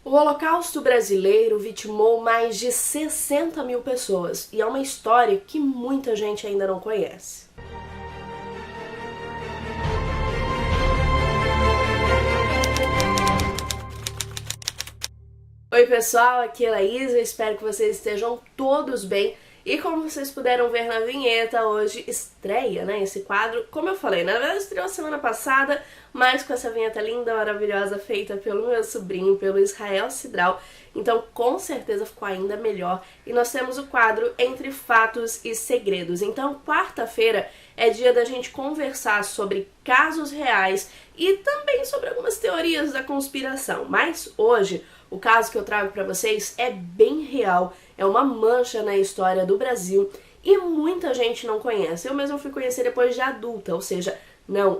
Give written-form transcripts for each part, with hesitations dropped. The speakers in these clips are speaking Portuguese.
O Holocausto brasileiro vitimou mais de 60 mil pessoas e é uma história que muita gente ainda não conhece. Oi pessoal, aqui é a Laís, eu espero que vocês estejam todos bem. E como vocês puderam ver na vinheta, hoje estreia, esse quadro. Como eu falei, na verdade estreou semana passada, mas com essa vinheta linda, maravilhosa, feita pelo meu sobrinho, pelo Israel Cidral. Então com certeza ficou ainda melhor. E nós temos o quadro Entre Fatos e Segredos. Então quarta-feira é dia da gente conversar sobre casos reais e também sobre algumas teorias da conspiração. Mas hoje, o caso que eu trago para vocês é bem real, é uma mancha na história do Brasil e muita gente não conhece. Eu mesmo fui conhecer depois de adulta, ou seja,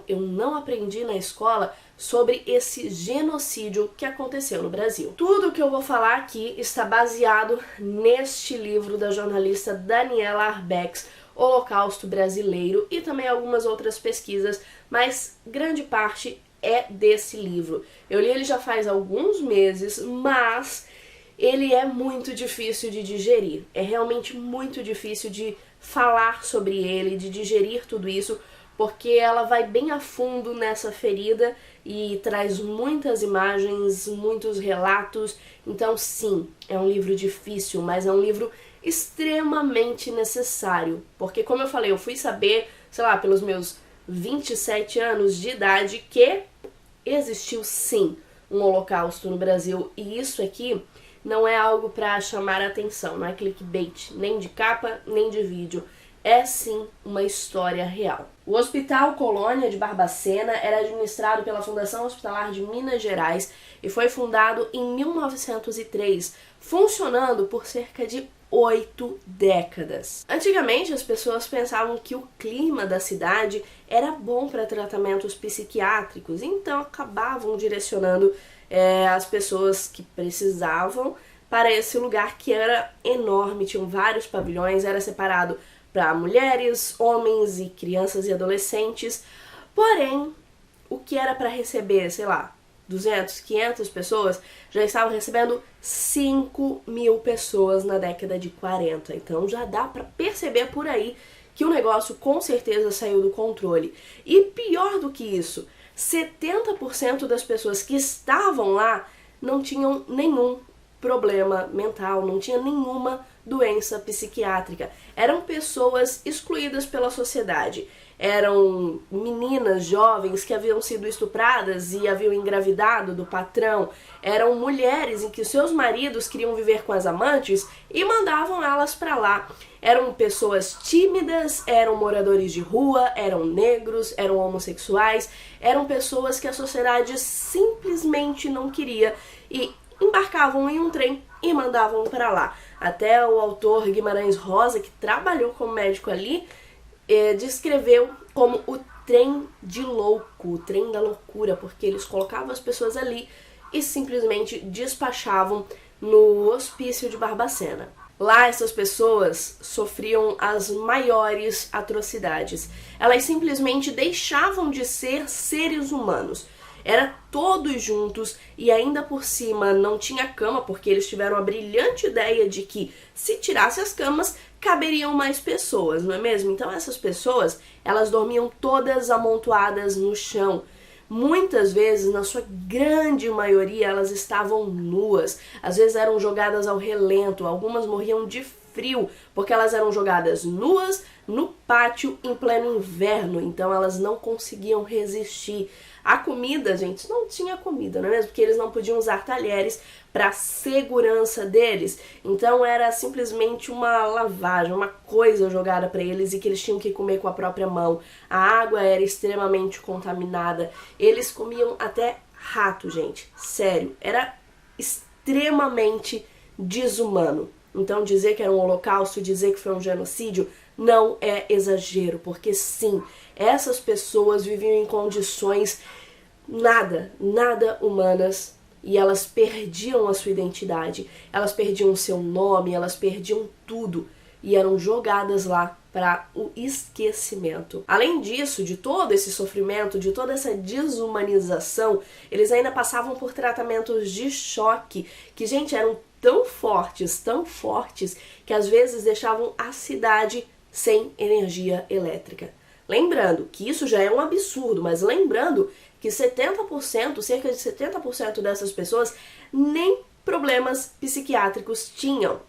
eu não aprendi na escola sobre esse genocídio que aconteceu no Brasil. Tudo que eu vou falar aqui está baseado neste livro da jornalista Daniela Arbex, Holocausto Brasileiro, e também algumas outras pesquisas, mas grande parte é desse livro. Eu li ele já faz alguns meses, mas ele é muito difícil de digerir. É realmente muito difícil de falar sobre ele, de digerir tudo isso, porque ela vai bem a fundo nessa ferida e traz muitas imagens, muitos relatos. Então sim, é um livro difícil, mas é um livro extremamente necessário. Porque como eu falei, eu fui saber, pelos meus 27 anos de idade que existiu sim um holocausto no Brasil, e isso aqui não é algo para chamar a atenção, não é clickbait, nem de capa, nem de vídeo. É sim uma história real. O Hospital Colônia de Barbacena era administrado pela Fundação Hospitalar de Minas Gerais e foi fundado em 1903, funcionando por cerca de 8 décadas. Antigamente as pessoas pensavam que o clima da cidade era bom para tratamentos psiquiátricos, então acabavam direcionando as pessoas que precisavam para esse lugar que era enorme, tinham vários pavilhões, era separado para mulheres, homens e crianças e adolescentes. Porém, o que era para receber, 200, 500 pessoas, já estavam recebendo 5 mil pessoas na década de 40. Então já dá pra perceber por aí que o negócio com certeza saiu do controle. E pior do que isso, 70% das pessoas que estavam lá não tinham nenhum problema mental, não tinha nenhuma doença psiquiátrica. Eram pessoas excluídas pela sociedade. Eram meninas jovens que haviam sido estupradas e haviam engravidado do patrão. Eram mulheres em que seus maridos queriam viver com as amantes e mandavam elas para lá. Eram pessoas tímidas, eram moradores de rua, eram negros, eram homossexuais, eram pessoas que a sociedade simplesmente não queria e embarcavam em um trem e mandavam para lá. Até o autor Guimarães Rosa, que trabalhou como médico ali, descreveu como o trem de louco, o trem da loucura, porque eles colocavam as pessoas ali e simplesmente despachavam no hospício de Barbacena. Lá essas pessoas sofriam as maiores atrocidades. Elas simplesmente deixavam de ser seres humanos. Era todos juntos e ainda por cima não tinha cama, porque eles tiveram a brilhante ideia de que se tirasse as camas, caberiam mais pessoas, não é mesmo? Então essas pessoas, elas dormiam todas amontoadas no chão. Muitas vezes, na sua grande maioria, elas estavam nuas. Às vezes eram jogadas ao relento, algumas morriam de frio, porque elas eram jogadas nuas no pátio em pleno inverno, então elas não conseguiam resistir. A comida, gente, não tinha comida, não é mesmo? Porque eles não podiam usar talheres para segurança deles. Então era simplesmente uma lavagem, uma coisa jogada para eles e que eles tinham que comer com a própria mão. A água era extremamente contaminada. Eles comiam até rato, gente. Sério, era extremamente desumano. Então dizer que era um holocausto, dizer que foi um genocídio, não é exagero, porque sim, essas pessoas viviam em condições nada humanas e elas perdiam a sua identidade, elas perdiam o seu nome, elas perdiam tudo. e eram jogadas lá para o esquecimento. Além disso, de todo esse sofrimento, de toda essa desumanização, eles ainda passavam por tratamentos de choque que, gente, eram tão fortes, que às vezes deixavam a cidade sem energia elétrica. Lembrando que isso já é um absurdo, mas lembrando que 70%, cerca de 70% dessas pessoas nem problemas psiquiátricos tinham,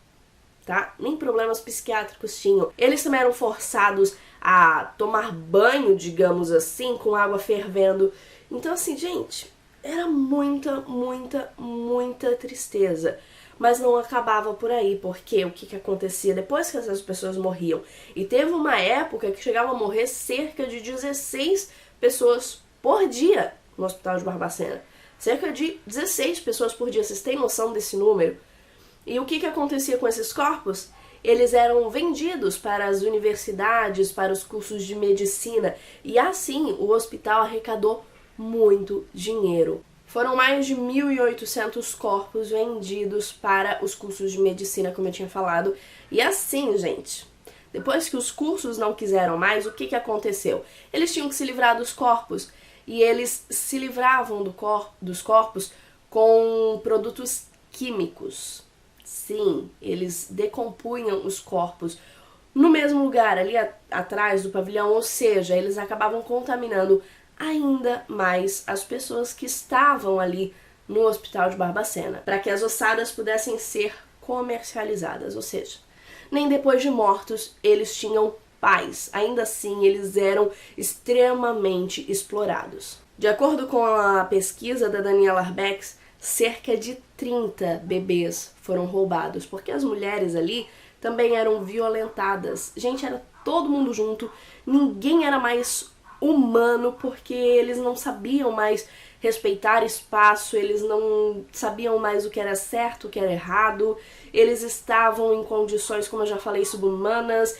tá? Nem problemas psiquiátricos tinham. Eles também eram forçados a tomar banho, digamos assim, com água fervendo. Então, assim, gente, era muita tristeza. Mas não acabava por aí, porque o que acontecia depois que essas pessoas morriam? E teve uma época que chegava a morrer cerca de 16 pessoas por dia no Hospital de Barbacena. Cerca de 16 pessoas por dia, vocês têm noção desse número? E o que acontecia com esses corpos? Eles eram vendidos para as universidades, para os cursos de medicina, e assim o hospital arrecadou muito dinheiro. Foram mais de 1.800 corpos vendidos para os cursos de medicina, como eu tinha falado. E assim, gente, depois que os cursos não quiseram mais, o que aconteceu? Eles tinham que se livrar dos corpos. E eles se livravam dos corpos com produtos químicos. Sim, eles decompunham os corpos no mesmo lugar, ali atrás do pavilhão, ou seja, eles acabavam contaminando ainda mais as pessoas que estavam ali no Hospital de Barbacena, para que as ossadas pudessem ser comercializadas, ou seja, nem depois de mortos eles tinham paz, ainda assim eles eram extremamente explorados. De acordo com a pesquisa da Daniela Arbex, cerca de 30 bebês foram roubados, porque as mulheres ali também eram violentadas. Gente, era todo mundo junto, ninguém era mais humano, porque eles não sabiam mais respeitar espaço, eles não sabiam mais o que era certo, o que era errado, eles estavam em condições, como eu já falei, subhumanas,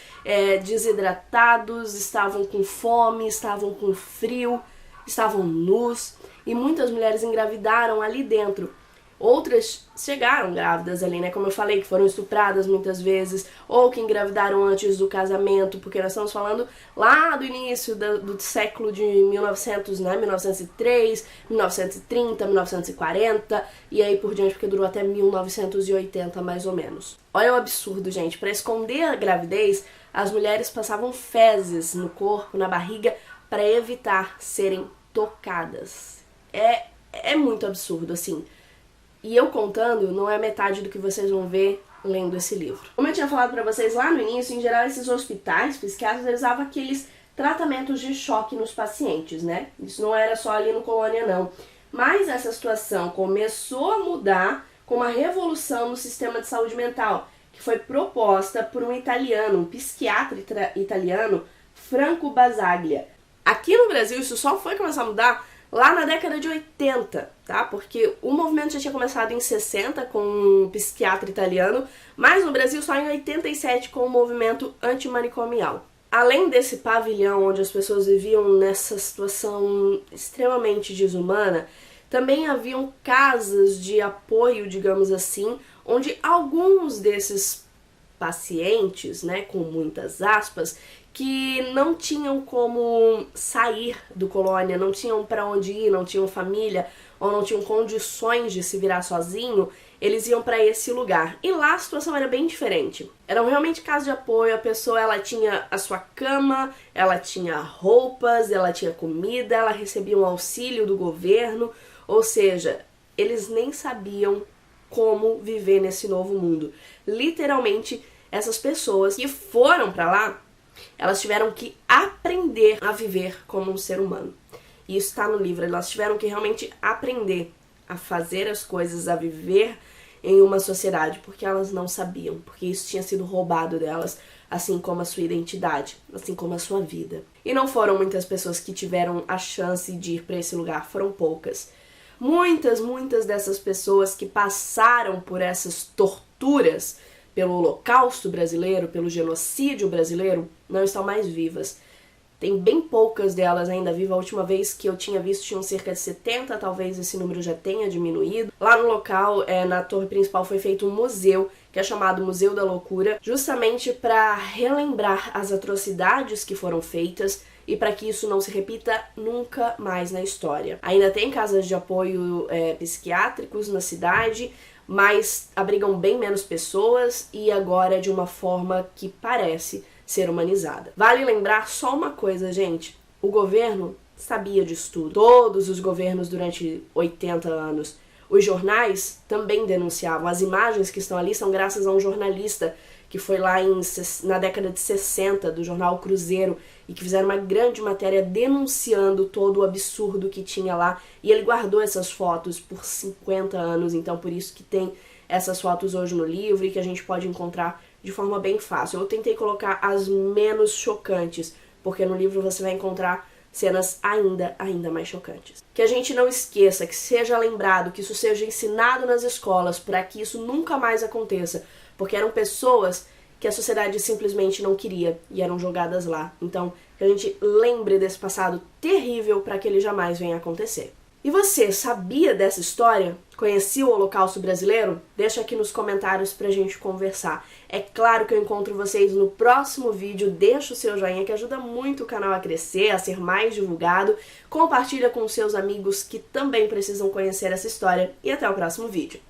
desidratados, estavam com fome, estavam com frio, estavam nus, e muitas mulheres engravidaram ali dentro. Outras chegaram grávidas ali, né? Como eu falei, que foram estupradas muitas vezes, ou que engravidaram antes do casamento, porque nós estamos falando lá do início do século de 1900, né? 1903, 1930, 1940, e aí por diante, porque durou até 1980, mais ou menos. Olha o absurdo, gente. Para esconder a gravidez, as mulheres passavam fezes no corpo, na barriga, para evitar serem tocadas. É muito absurdo, assim. E eu contando não é metade do que vocês vão ver lendo esse livro. Como eu tinha falado pra vocês lá no início, em geral esses hospitais psiquiátricos eles usavam aqueles tratamentos de choque nos pacientes, né? Isso não era só ali no Colônia, não. Mas essa situação começou a mudar com uma revolução no sistema de saúde mental, que foi proposta por um italiano, um psiquiatra italiano, Franco Basaglia. Aqui no Brasil isso só foi começar a mudar lá na década de 80, tá? Porque o movimento já tinha começado em 60 com um psiquiatra italiano, mas no Brasil só em 87 com o movimento antimanicomial. Além desse pavilhão onde as pessoas viviam nessa situação extremamente desumana, também haviam casas de apoio, digamos assim, onde alguns desses pacientes, né, com muitas aspas, que não tinham como sair do Colônia, não tinham para onde ir, não tinham família ou não tinham condições de se virar sozinho, eles iam para esse lugar. E lá a situação era bem diferente. Eram realmente casas de apoio, a pessoa ela tinha a sua cama, ela tinha roupas, ela tinha comida, ela recebia um auxílio do governo, ou seja, eles nem sabiam como viver nesse novo mundo. Literalmente, essas pessoas que foram para lá, elas tiveram que aprender a viver como um ser humano. E isso está no livro. Elas tiveram que realmente aprender a fazer as coisas, a viver em uma sociedade, porque elas não sabiam, porque isso tinha sido roubado delas, assim como a sua identidade, assim como a sua vida. E não foram muitas pessoas que tiveram a chance de ir para esse lugar, foram poucas. Muitas dessas pessoas que passaram por essas torturas, pelo Holocausto brasileiro, pelo genocídio brasileiro, não estão mais vivas. Tem bem poucas delas ainda vivas. A última vez que eu tinha visto tinham cerca de 70, talvez esse número já tenha diminuído. Lá no local, na torre principal, foi feito um museu, que é chamado Museu da Loucura, justamente para relembrar as atrocidades que foram feitas e para que isso não se repita nunca mais na história. Ainda tem casas de apoio psiquiátricos na cidade, mas abrigam bem menos pessoas e agora de uma forma que parece ser humanizada. Vale lembrar só uma coisa, gente. O governo sabia disso tudo. Todos os governos durante 80 anos. Os jornais também denunciavam. As imagens que estão ali são graças a um jornalista que foi lá na década de 60, do jornal Cruzeiro, e que fizeram uma grande matéria denunciando todo o absurdo que tinha lá. E ele guardou essas fotos por 50 anos, então por isso que tem essas fotos hoje no livro e que a gente pode encontrar de forma bem fácil. Eu tentei colocar as menos chocantes, porque no livro você vai encontrar cenas ainda mais chocantes. Que a gente não esqueça, que seja lembrado, que isso seja ensinado nas escolas, para que isso nunca mais aconteça, porque eram pessoas que a sociedade simplesmente não queria e eram jogadas lá. Então, que a gente lembre desse passado terrível para que ele jamais venha a acontecer. E você, sabia dessa história? Conhecia o Holocausto brasileiro? Deixa aqui nos comentários pra gente conversar. É claro que eu encontro vocês no próximo vídeo. Deixa o seu joinha que ajuda muito o canal a crescer, a ser mais divulgado. Compartilha com seus amigos que também precisam conhecer essa história. E até o próximo vídeo.